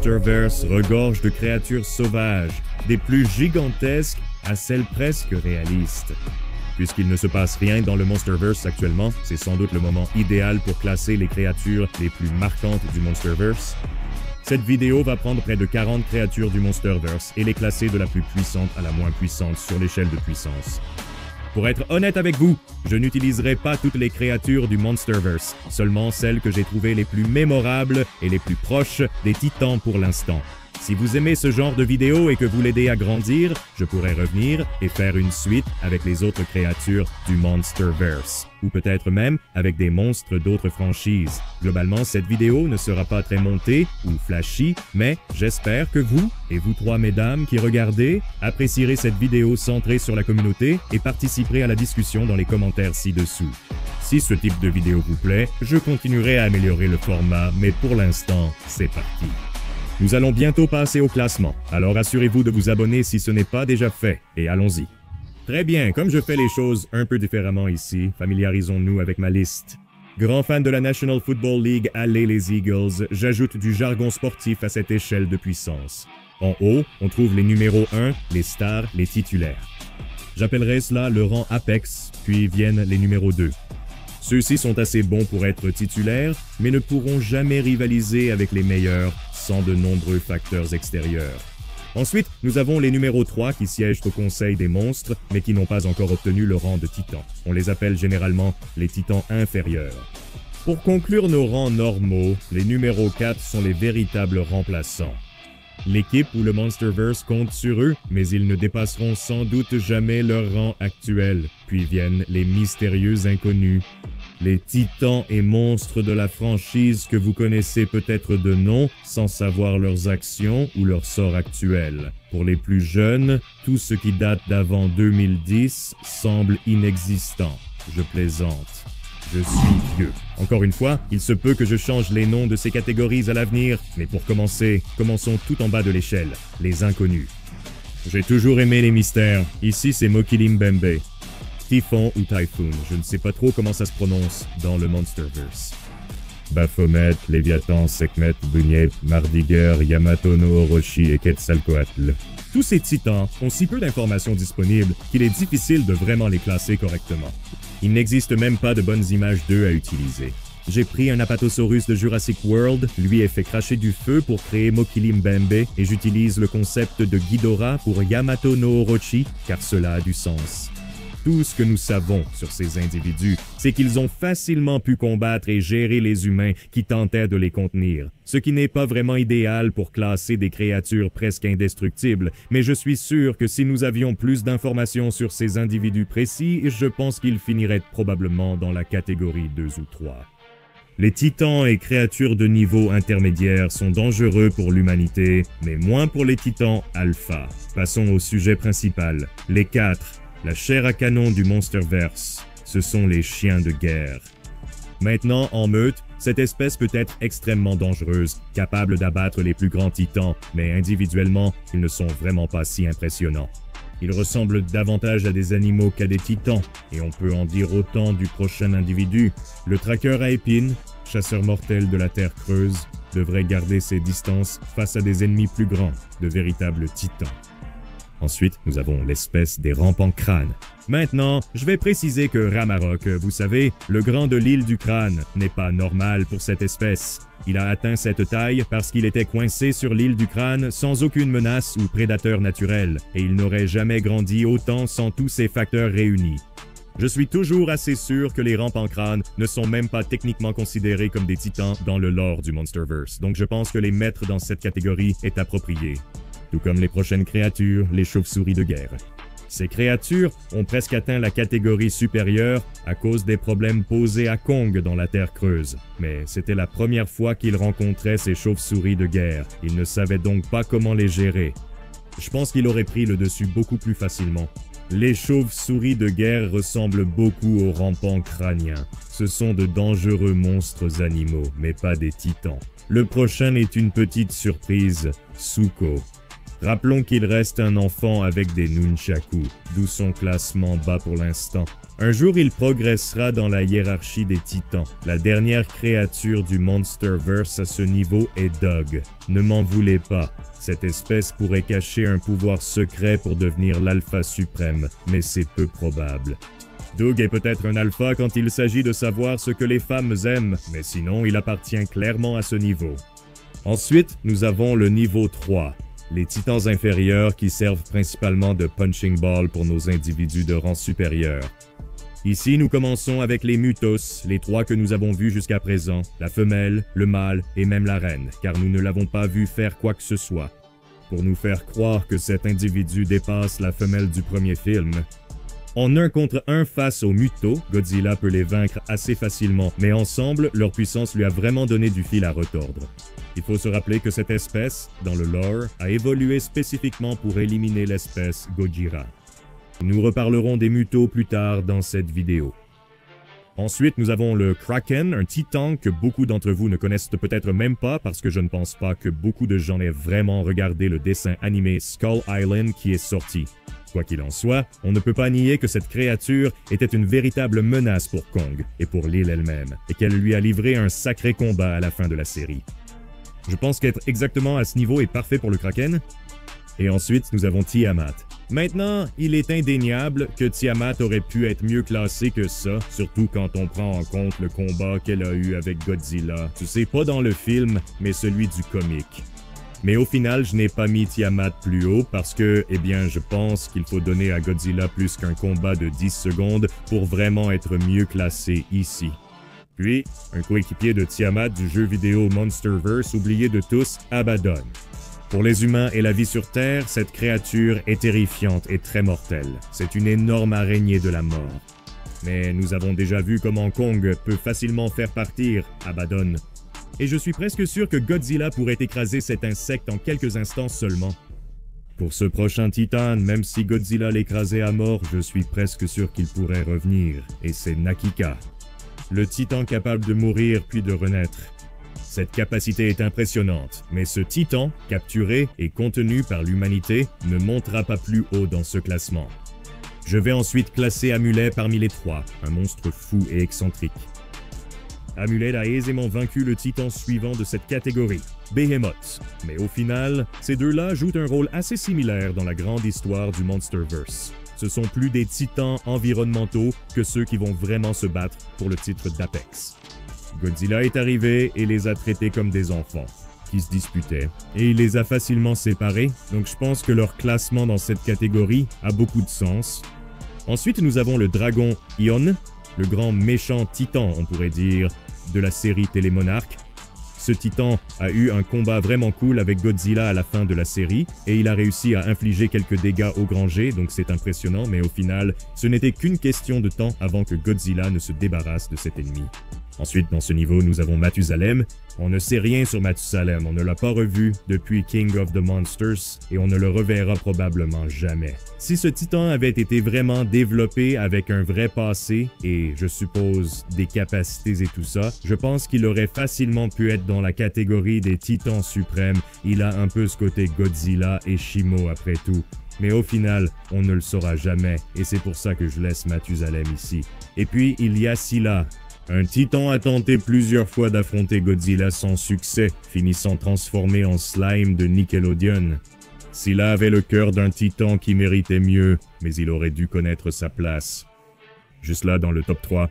Monsterverse regorge de créatures sauvages, des plus gigantesques à celles presque réalistes. Puisqu'il ne se passe rien dans le Monsterverse actuellement, c'est sans doute le moment idéal pour classer les créatures les plus marquantes du Monsterverse. Cette vidéo va prendre près de 40 créatures du Monsterverse et les classer de la plus puissante à la moins puissante sur l'échelle de puissance. Pour être honnête avec vous, je n'utiliserai pas toutes les créatures du Monsterverse, seulement celles que j'ai trouvées les plus mémorables et les plus proches des titans pour l'instant. Si vous aimez ce genre de vidéo et que vous l'aidez à grandir, je pourrais revenir et faire une suite avec les autres créatures du Monsterverse, ou peut-être même avec des monstres d'autres franchises. Globalement, cette vidéo ne sera pas très montée ou flashy, mais j'espère que vous, et vous trois mesdames qui regardez, apprécierez cette vidéo centrée sur la communauté et participerez à la discussion dans les commentaires ci-dessous. Si ce type de vidéo vous plaît, je continuerai à améliorer le format, mais pour l'instant, c'est parti. Nous allons bientôt passer au classement, alors assurez-vous de vous abonner si ce n'est pas déjà fait, et allons-y. Très bien, comme je fais les choses un peu différemment ici, familiarisons-nous avec ma liste. Grand fan de la National Football League, allez les Eagles, j'ajoute du jargon sportif à cette échelle de puissance. En haut, on trouve les numéros 1, les stars, les titulaires. J'appellerai cela le rang Apex, puis viennent les numéros 2. Ceux-ci sont assez bons pour être titulaires, mais ne pourront jamais rivaliser avec les meilleurs sans de nombreux facteurs extérieurs. Ensuite, nous avons les numéros 3 qui siègent au Conseil des monstres, mais qui n'ont pas encore obtenu le rang de titan. On les appelle généralement les titans inférieurs. Pour conclure nos rangs normaux, les numéros 4 sont les véritables remplaçants. L'équipe ou le Monsterverse compte sur eux, mais ils ne dépasseront sans doute jamais leur rang actuel. Puis viennent les mystérieux inconnus, les titans et monstres de la franchise que vous connaissez peut-être de nom, sans savoir leurs actions ou leur sort actuel. Pour les plus jeunes, tout ce qui date d'avant 2010 semble inexistant. Je plaisante. Je suis vieux. Encore une fois, il se peut que je change les noms de ces catégories à l'avenir, mais pour commencer, commençons tout en bas de l'échelle, les inconnus. J'ai toujours aimé les mystères. Ici, c'est Mokili Mbembe. Typhon ou Typhoon, je ne sais pas trop comment ça se prononce dans le Monsterverse. Baphomet, Léviathan, Sekhmet, Bunyep, Mardiger, Yamato no Orochi et Quetzalcoatl. Tous ces titans ont si peu d'informations disponibles qu'il est difficile de vraiment les classer correctement. Il n'existe même pas de bonnes images d'eux à utiliser. J'ai pris un Apatosaurus de Jurassic World, lui ai fait cracher du feu pour créer Mokili Mbembe et j'utilise le concept de Ghidorah pour Yamato no Orochi car cela a du sens. Tout ce que nous savons sur ces individus, c'est qu'ils ont facilement pu combattre et gérer les humains qui tentaient de les contenir. Ce qui n'est pas vraiment idéal pour classer des créatures presque indestructibles, mais je suis sûr que si nous avions plus d'informations sur ces individus précis, je pense qu'ils finiraient probablement dans la catégorie 2 ou 3. Les titans et créatures de niveau intermédiaire sont dangereux pour l'humanité, mais moins pour les titans alpha. Passons au sujet principal, les 4. La chair à canon du Monsterverse, ce sont les chiens de guerre. Maintenant, en meute, cette espèce peut être extrêmement dangereuse, capable d'abattre les plus grands titans, mais individuellement, ils ne sont vraiment pas si impressionnants. Ils ressemblent davantage à des animaux qu'à des titans, et on peut en dire autant du prochain individu. Le tracker à épines, chasseur mortel de la Terre creuse, devrait garder ses distances face à des ennemis plus grands, de véritables titans. Ensuite, nous avons l'espèce des rampants crânes. Maintenant, je vais préciser que Ramarok, vous savez, le grand de l'île du crâne, n'est pas normal pour cette espèce. Il a atteint cette taille parce qu'il était coincé sur l'île du crâne sans aucune menace ou prédateur naturel, et il n'aurait jamais grandi autant sans tous ces facteurs réunis. Je suis toujours assez sûr que les rampants crânes ne sont même pas techniquement considérés comme des titans dans le lore du Monsterverse, donc je pense que les mettre dans cette catégorie est approprié. Tout comme les prochaines créatures, les chauves-souris de guerre. Ces créatures ont presque atteint la catégorie supérieure à cause des problèmes posés à Kong dans la Terre creuse. Mais c'était la première fois qu'il rencontrait ces chauves-souris de guerre. Il ne savait donc pas comment les gérer. Je pense qu'il aurait pris le dessus beaucoup plus facilement. Les chauves-souris de guerre ressemblent beaucoup aux rampants crâniens. Ce sont de dangereux monstres animaux, mais pas des titans. Le prochain est une petite surprise, Suko. Rappelons qu'il reste un enfant avec des nunchakus, d'où son classement bas pour l'instant. Un jour, il progressera dans la hiérarchie des titans. La dernière créature du Monsterverse à ce niveau est Dog. Ne m'en voulez pas. Cette espèce pourrait cacher un pouvoir secret pour devenir l'alpha suprême, mais c'est peu probable. Doug est peut-être un alpha quand il s'agit de savoir ce que les femmes aiment, mais sinon il appartient clairement à ce niveau. Ensuite, nous avons le niveau 3, les titans inférieurs qui servent principalement de punching ball pour nos individus de rang supérieur. Ici, nous commençons avec les Mutos, les 3 que nous avons vus jusqu'à présent, la femelle, le mâle et même la reine, car nous ne l'avons pas vu faire quoi que ce soit. Pour nous faire croire que cet individu dépasse la femelle du premier film. En 1 contre 1 face aux Mutos, Godzilla peut les vaincre assez facilement, mais ensemble, leur puissance lui a vraiment donné du fil à retordre. Il faut se rappeler que cette espèce, dans le lore, a évolué spécifiquement pour éliminer l'espèce Gojira. Nous reparlerons des Mutos plus tard dans cette vidéo. Ensuite, nous avons le Kraken, un titan que beaucoup d'entre vous ne connaissent peut-être même pas parce que je ne pense pas que beaucoup de gens aient vraiment regardé le dessin animé Skull Island qui est sorti. Quoi qu'il en soit, on ne peut pas nier que cette créature était une véritable menace pour Kong et pour l'île elle-même, et qu'elle lui a livré un sacré combat à la fin de la série. Je pense qu'être exactement à ce niveau est parfait pour le Kraken. Et ensuite, nous avons Tiamat. Maintenant, il est indéniable que Tiamat aurait pu être mieux classé que ça, surtout quand on prend en compte le combat qu'elle a eu avec Godzilla. Tu sais, pas dans le film, mais celui du comique. Mais au final, je n'ai pas mis Tiamat plus haut parce que, eh bien, je pense qu'il faut donner à Godzilla plus qu'un combat de 10 secondes pour vraiment être mieux classé ici. Puis, un coéquipier de Tiamat du jeu vidéo Monsterverse oublié de tous, Abaddon. Pour les humains et la vie sur Terre, cette créature est terrifiante et très mortelle. C'est une énorme araignée de la mort. Mais nous avons déjà vu comment Kong peut facilement faire partir Abaddon. Et je suis presque sûr que Godzilla pourrait écraser cet insecte en quelques instants seulement. Pour ce prochain titan, même si Godzilla l'écrasait à mort, je suis presque sûr qu'il pourrait revenir, et c'est Nakika. Le titan capable de mourir puis de renaître. Cette capacité est impressionnante, mais ce titan, capturé et contenu par l'humanité, ne montera pas plus haut dans ce classement. Je vais ensuite classer Amulet parmi les 3, un monstre fou et excentrique. Amulet a aisément vaincu le titan suivant de cette catégorie, Behemoth. Mais au final, ces deux-là jouent un rôle assez similaire dans la grande histoire du Monsterverse. Ce sont plus des titans environnementaux que ceux qui vont vraiment se battre pour le titre d'Apex. Godzilla est arrivé et les a traités comme des enfants, qui se disputaient, et il les a facilement séparés, donc je pense que leur classement dans cette catégorie a beaucoup de sens. Ensuite, nous avons le dragon Ion, le grand méchant titan, on pourrait dire, de la série Télémonarque. Ce titan a eu un combat vraiment cool avec Godzilla à la fin de la série, et il a réussi à infliger quelques dégâts au Granger, donc c'est impressionnant, mais au final, ce n'était qu'une question de temps avant que Godzilla ne se débarrasse de cet ennemi. Ensuite, dans ce niveau, nous avons Mathusalem. On ne sait rien sur Mathusalem, on ne l'a pas revu depuis King of the Monsters, et on ne le reverra probablement jamais. Si ce titan avait été vraiment développé avec un vrai passé, et je suppose des capacités et tout ça, je pense qu'il aurait facilement pu être dans la catégorie des titans suprêmes. Il a un peu ce côté Godzilla et Shimo après tout. Mais au final, on ne le saura jamais, et c'est pour ça que je laisse Mathusalem ici. Et puis, il y a Scylla. Un titan a tenté plusieurs fois d'affronter Godzilla sans succès, finissant transformé en slime de Nickelodeon. Scylla avait le cœur d'un titan qui méritait mieux, mais il aurait dû connaître sa place. Juste là dans le top 3.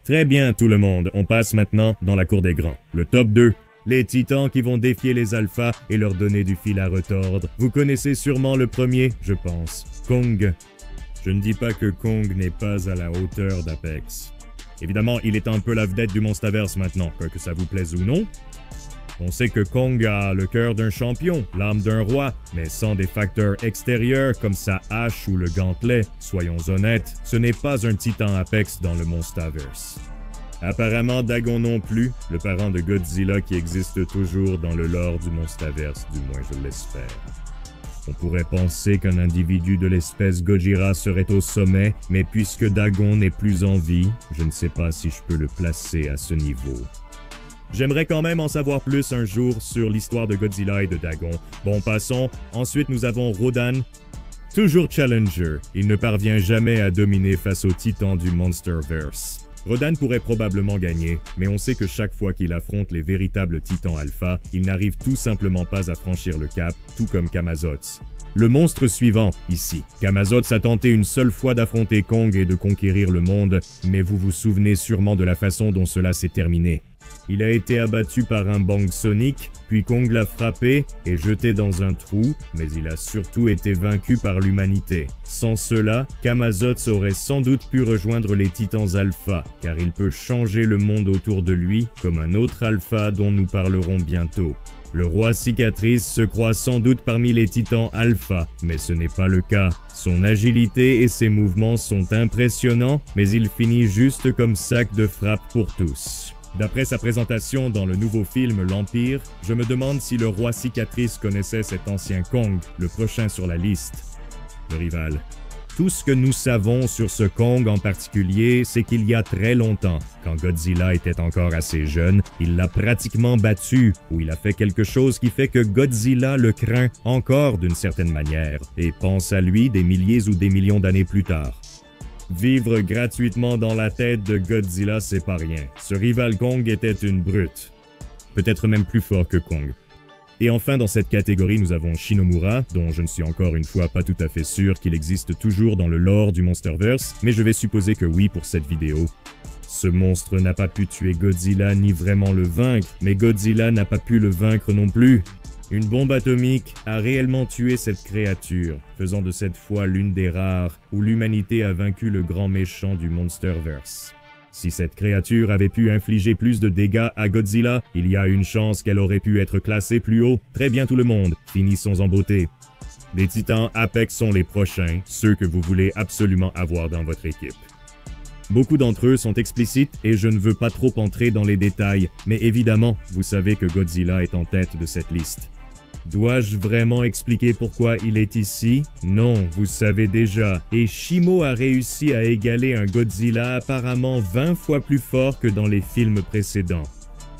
Très bien tout le monde, on passe maintenant dans la cour des grands. Le top 2. Les titans qui vont défier les alphas et leur donner du fil à retordre. Vous connaissez sûrement le premier, je pense. Kong. Je ne dis pas que Kong n'est pas à la hauteur d'Apex. Évidemment, il est un peu la vedette du Monsterverse maintenant, que ça vous plaise ou non. On sait que Kong a le cœur d'un champion, l'âme d'un roi, mais sans des facteurs extérieurs comme sa hache ou le gantelet, soyons honnêtes, ce n'est pas un titan Apex dans le Monsterverse. Apparemment Dagon non plus, le parent de Godzilla qui existe toujours dans le lore du Monsterverse, du moins je l'espère. On pourrait penser qu'un individu de l'espèce Gojira serait au sommet, mais puisque Dagon n'est plus en vie, je ne sais pas si je peux le placer à ce niveau. J'aimerais quand même en savoir plus un jour sur l'histoire de Godzilla et de Dagon. Bon, passons. Ensuite, nous avons Rodan. Toujours Challenger, il ne parvient jamais à dominer face aux titans du Monsterverse. Rodan pourrait probablement gagner, mais on sait que chaque fois qu'il affronte les véritables titans alpha, il n'arrive tout simplement pas à franchir le cap, tout comme Camazotz. Le monstre suivant, ici. Camazotz a tenté une seule fois d'affronter Kong et de conquérir le monde, mais vous vous souvenez sûrement de la façon dont cela s'est terminé. Il a été abattu par un bang sonique, puis Kong l'a frappé et jeté dans un trou, mais il a surtout été vaincu par l'humanité. Sans cela, Camazotz aurait sans doute pu rejoindre les Titans Alpha, car il peut changer le monde autour de lui, comme un autre Alpha dont nous parlerons bientôt. Le roi Cicatrice se croit sans doute parmi les titans alpha, mais ce n'est pas le cas. Son agilité et ses mouvements sont impressionnants, mais il finit juste comme sac de frappe pour tous. D'après sa présentation dans le nouveau film L'Empire, je me demande si le roi Cicatrice connaissait cet ancien Kong, le prochain sur la liste. Le rival. Tout ce que nous savons sur ce Kong en particulier, c'est qu'il y a très longtemps, quand Godzilla était encore assez jeune, il l'a pratiquement battu, ou il a fait quelque chose qui fait que Godzilla le craint encore d'une certaine manière, et pense à lui des milliers ou des millions d'années plus tard. Vivre gratuitement dans la tête de Godzilla, c'est pas rien. Ce rival Kong était une brute. Peut-être même plus fort que Kong. Et enfin, dans cette catégorie, nous avons Shinomura, dont je ne suis encore une fois pas tout à fait sûr qu'il existe toujours dans le lore du Monsterverse, mais je vais supposer que oui pour cette vidéo. Ce monstre n'a pas pu tuer Godzilla ni vraiment le vaincre, mais Godzilla n'a pas pu le vaincre non plus. Une bombe atomique a réellement tué cette créature, faisant de cette fois l'une des rares où l'humanité a vaincu le grand méchant du Monsterverse. Si cette créature avait pu infliger plus de dégâts à Godzilla, il y a une chance qu'elle aurait pu être classée plus haut. Très bien tout le monde, finissons en beauté. Les titans Apex sont les prochains, ceux que vous voulez absolument avoir dans votre équipe. Beaucoup d'entre eux sont explicites et je ne veux pas trop entrer dans les détails, mais évidemment, vous savez que Godzilla est en tête de cette liste. Dois-je vraiment expliquer pourquoi il est ici? Non, vous savez déjà. Et Shimo a réussi à égaler un Godzilla apparemment 20 fois plus fort que dans les films précédents.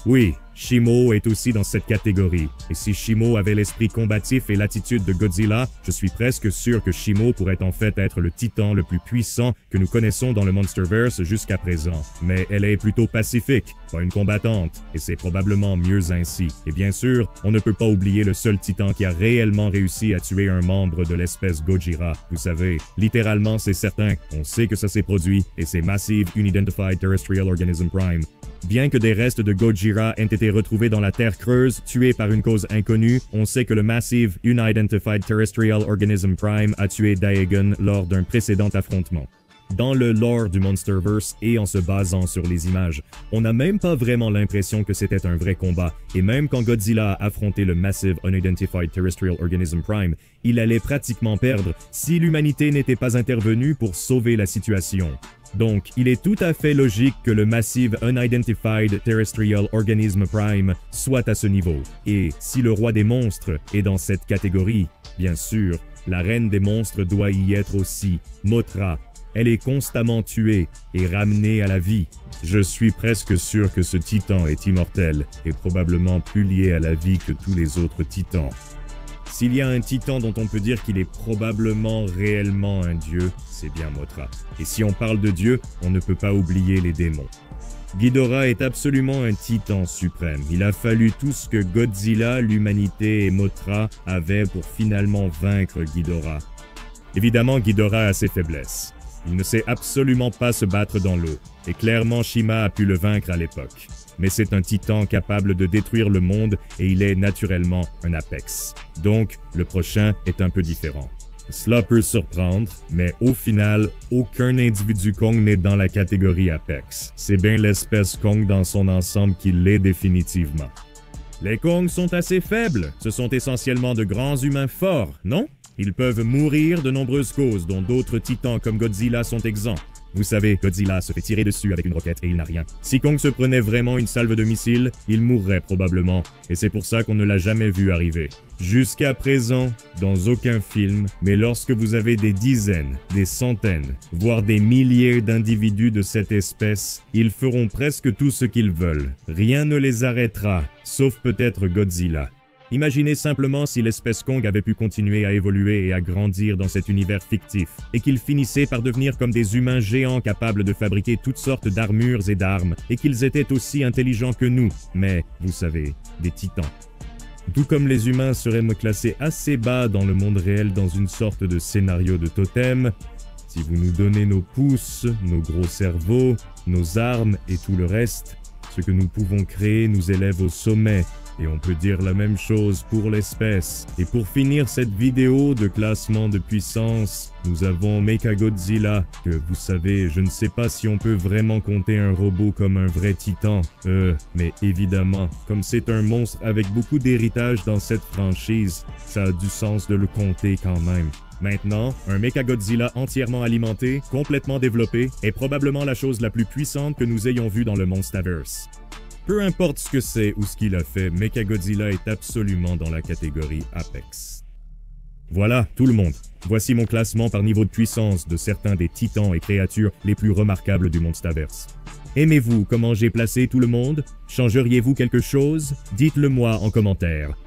Oui, Shimo est aussi dans cette catégorie. Et si Shimo avait l'esprit combatif et l'attitude de Godzilla, je suis presque sûr que Shimo pourrait en fait être le titan le plus puissant que nous connaissons dans le Monsterverse jusqu'à présent. Mais elle est plutôt pacifique, pas une combattante, et c'est probablement mieux ainsi. Et bien sûr, on ne peut pas oublier le seul titan qui a réellement réussi à tuer un membre de l'espèce Gojira. Vous savez, littéralement c'est certain, on sait que ça s'est produit, et c'est Massive Unidentified Terrestrial Organism Prime. Bien que des restes de Gojira aient été retrouvés dans la Terre creuse, tués par une cause inconnue, on sait que le Massive Unidentified Terrestrial Organism Prime a tué Daegon lors d'un précédent affrontement. Dans le lore du Monsterverse et en se basant sur les images, on n'a même pas vraiment l'impression que c'était un vrai combat, et même quand Godzilla a affronté le Massive Unidentified Terrestrial Organism Prime, il allait pratiquement perdre si l'humanité n'était pas intervenue pour sauver la situation. Donc, il est tout à fait logique que le Massive Unidentified Terrestrial Organism Prime soit à ce niveau. Et si le roi des monstres est dans cette catégorie, bien sûr, la reine des monstres doit y être aussi, Mothra. Elle est constamment tuée et ramenée à la vie. Je suis presque sûr que ce titan est immortel et probablement plus lié à la vie que tous les autres titans. S'il y a un titan dont on peut dire qu'il est probablement réellement un dieu, c'est bien Mothra. Et si on parle de dieu, on ne peut pas oublier les démons. Ghidorah est absolument un titan suprême. Il a fallu tout ce que Godzilla, l'humanité et Mothra avaient pour finalement vaincre Ghidorah. Évidemment, Ghidorah a ses faiblesses. Il ne sait absolument pas se battre dans l'eau, et clairement Shima a pu le vaincre à l'époque. Mais c'est un titan capable de détruire le monde et il est naturellement un Apex. Donc, le prochain est un peu différent. Cela peut surprendre, mais au final, aucun individu Kong n'est dans la catégorie Apex. C'est bien l'espèce Kong dans son ensemble qui l'est définitivement. Les Kongs sont assez faibles, ce sont essentiellement de grands humains forts, non? Ils peuvent mourir de nombreuses causes dont d'autres titans comme Godzilla sont exempts. Vous savez, Godzilla se fait tirer dessus avec une roquette et il n'a rien. Si Kong se prenait vraiment une salve de missiles, il mourrait probablement, et c'est pour ça qu'on ne l'a jamais vu arriver. Jusqu'à présent, dans aucun film, mais lorsque vous avez des dizaines, des centaines, voire des milliers d'individus de cette espèce, ils feront presque tout ce qu'ils veulent. Rien ne les arrêtera, sauf peut-être Godzilla. Imaginez simplement si l'espèce Kong avait pu continuer à évoluer et à grandir dans cet univers fictif, et qu'ils finissaient par devenir comme des humains géants capables de fabriquer toutes sortes d'armures et d'armes, et qu'ils étaient aussi intelligents que nous, mais, vous savez, des titans. Tout comme les humains seraient classés assez bas dans le monde réel dans une sorte de scénario de totem, si vous nous donnez nos pouces, nos gros cerveaux, nos armes et tout le reste, ce que nous pouvons créer nous élève au sommet. Et on peut dire la même chose pour l'espèce. Et pour finir cette vidéo de classement de puissance, nous avons Mechagodzilla, que vous savez, je ne sais pas si on peut vraiment compter un robot comme un vrai titan. Mais évidemment, comme c'est un monstre avec beaucoup d'héritage dans cette franchise, ça a du sens de le compter quand même. Maintenant, un Mechagodzilla entièrement alimenté, complètement développé, est probablement la chose la plus puissante que nous ayons vue dans le Monsterverse. Peu importe ce que c'est ou ce qu'il a fait, Mechagodzilla est absolument dans la catégorie Apex. Voilà, tout le monde. Voici mon classement par niveau de puissance de certains des titans et créatures les plus remarquables du Monsterverse. Aimez-vous comment j'ai placé tout le monde? Changeriez-vous quelque chose? Dites-le moi en commentaire.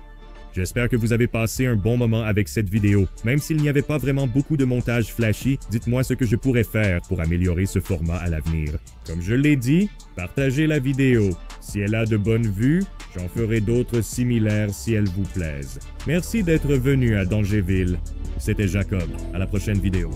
J'espère que vous avez passé un bon moment avec cette vidéo. Même s'il n'y avait pas vraiment beaucoup de montage flashy, dites-moi ce que je pourrais faire pour améliorer ce format à l'avenir. Comme je l'ai dit, partagez la vidéo. Si elle a de bonnes vues, j'en ferai d'autres similaires si elles vous plaisent. Merci d'être venu à Dangerville. C'était Jacob. À la prochaine vidéo.